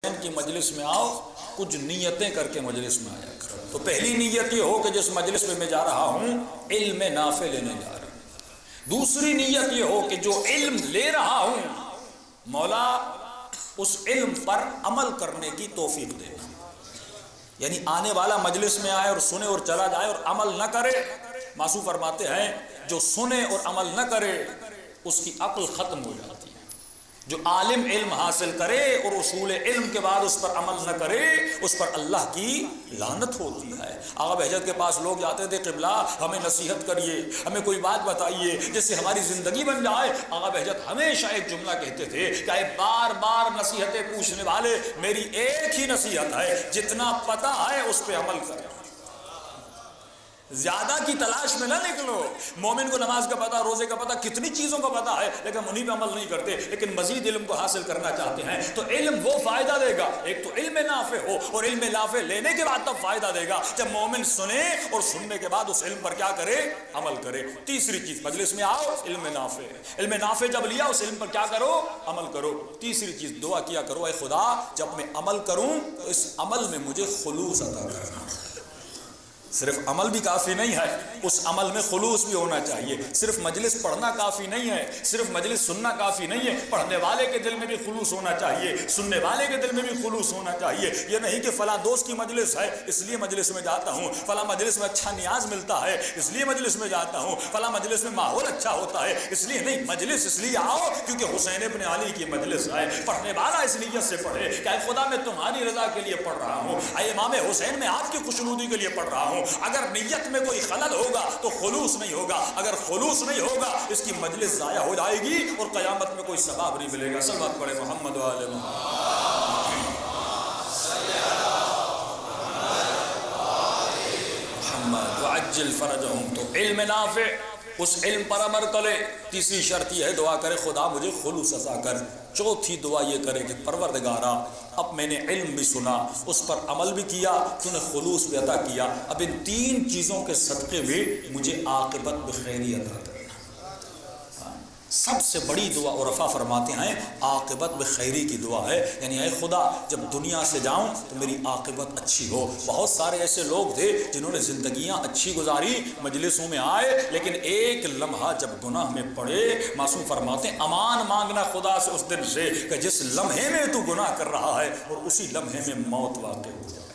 کی مجلس میں آؤ، کچھ نیتیں کر کے مجلس میں آیا کرو۔ تو پہلی نیت یہ ہو کہ جس مجلس میں جا رہا ہوں علم نافع لینے جا رہا ہوں۔ دوسری نیت یہ ہو کہ جو علم لے رہا ہوں مولا اس علم پر عمل کرنے کی توفیق دینا، یعنی آنے والا مجلس میں آئے اور سنے اور چلا جائے اور عمل نہ کرے۔ معصوم فرماتے ہیں جو سنے اور عمل نہ کرے اس کی عقل ختم ہو جاتی ہے۔ جو عالم علم حاصل کرے اور اصول علم کے بعد اس پر عمل نہ کرے اس پر اللہ کی لعنت ہوتی ہے۔ آقا بہجت کے پاس لوگ جاتے تھے، قبلہ ہمیں نصیحت کریے، ہمیں کوئی بات بتائیے جس سے ہماری زندگی بن جائے۔ آقا بہجت ہمیشہ ایک جملہ کہتے تھے کہ بار بار نصیحتیں پوچھنے والے میری ایک ہی نصیحت ہے، جتنا پتہ ہے اس پہ عمل کریں، زیادہ کی تلاش میں نہ نکلو۔ مومن کو نماز کا پتہ، روزے کا پتہ، کتنی چیزوں کا پتہ ہے لیکن انہیں پہ عمل نہیں کرتے، لیکن مزید علم کو حاصل کرنا چاہتے ہیں تو علم وہ فائدہ دے گا۔ ایک تو علم نافع ہو، اور علم نافع لینے کے بعد تب فائدہ دے گا جب مومن سنے اور سننے کے بعد اس علم پر کیا کرے، عمل کرے۔ تیسری چیز، مجلس میں آؤ علم نافع، علم نافع جب لیا اس علم پر کیا کرو، عمل کرو۔ تیسری چیز دعا کیا کرو، اے خدا جب میں عمل کروں تو اس عمل میں مجھے خلوص عطا کرنا۔ صرف عمل بھی کافی نہیں ہے، اس عمل میں خلوص بھی ہونا چاہیے۔ صرف مجلس پڑھنا کافی نہیں ہے، صرف مجلس سننا کافی نہیں ہے، پڑھنے والے کے دل میں بھی خلوص ہونا چاہیے، سننے والے کے دل میں بھی خلوص ہونا چاہیے۔ یہ نہیں کہ فلاں دوست کی مجلس ہے اس لیے مجلس میں جاتا ہوں، فلاں مجلس میں اچھا نیاز ملتا ہے اس لیے مجلس میں جاتا ہوں، فلاں مجلس میں ماحول اچھا ہوتا ہے اس لیے نہیں۔ مجلس اس لیے آؤ کیونکہ حسین ابن علی کی مجلس ہے، پڑھنے والا اس نیت سے پڑھے کہ اے خدا میں تمہاری رضا کے لیے پڑھ رہا ہوں، اے امام حسین میں آپ کی خوشنودی کے لیے پڑھ رہا ہوں۔ اگر نیت میں کوئی خلل ہوگا تو خلوص نہیں ہوگا، اگر خلوص نہیں ہوگا اس کی مجلس ضائع ہو جائے گی اور قیامت میں کوئی ثواب نہیں ملے گا۔ صلوات پڑھے محمد و آل محمد وعجل فرجہم۔ تو علم نافع، اس علم پر عمل کرے۔ تیسری شرط یہ ہے دعا کرے خدا مجھے خلوص عطا کر۔ چوتھی دعا یہ کرے کہ پروردگارا اب میں نے علم بھی سنا، اس پر عمل بھی کیا، تو نے خلوص بھی عطا کیا، اب ان تین چیزوں کے صدقے بھی مجھے عاقبت بخیری عطا کرنا۔ سب سے بڑی دعا عرفا فرماتے ہیں عاقبت بخیری کی دعا ہے، یعنی اے خدا جب دنیا سے جاؤں تو میری عاقبت اچھی ہو۔ بہت سارے ایسے لوگ تھے جنہوں نے زندگیاں اچھی گزاری، مجلسوں میں آئے لیکن ایک لمحہ جب گناہ میں پڑے، معصوم فرماتے ہیں امان مانگنا خدا سے اس دن سے کہ جس لمحے میں تو گناہ کر رہا ہے اور اسی لمحے میں موت واقع ہو جائے۔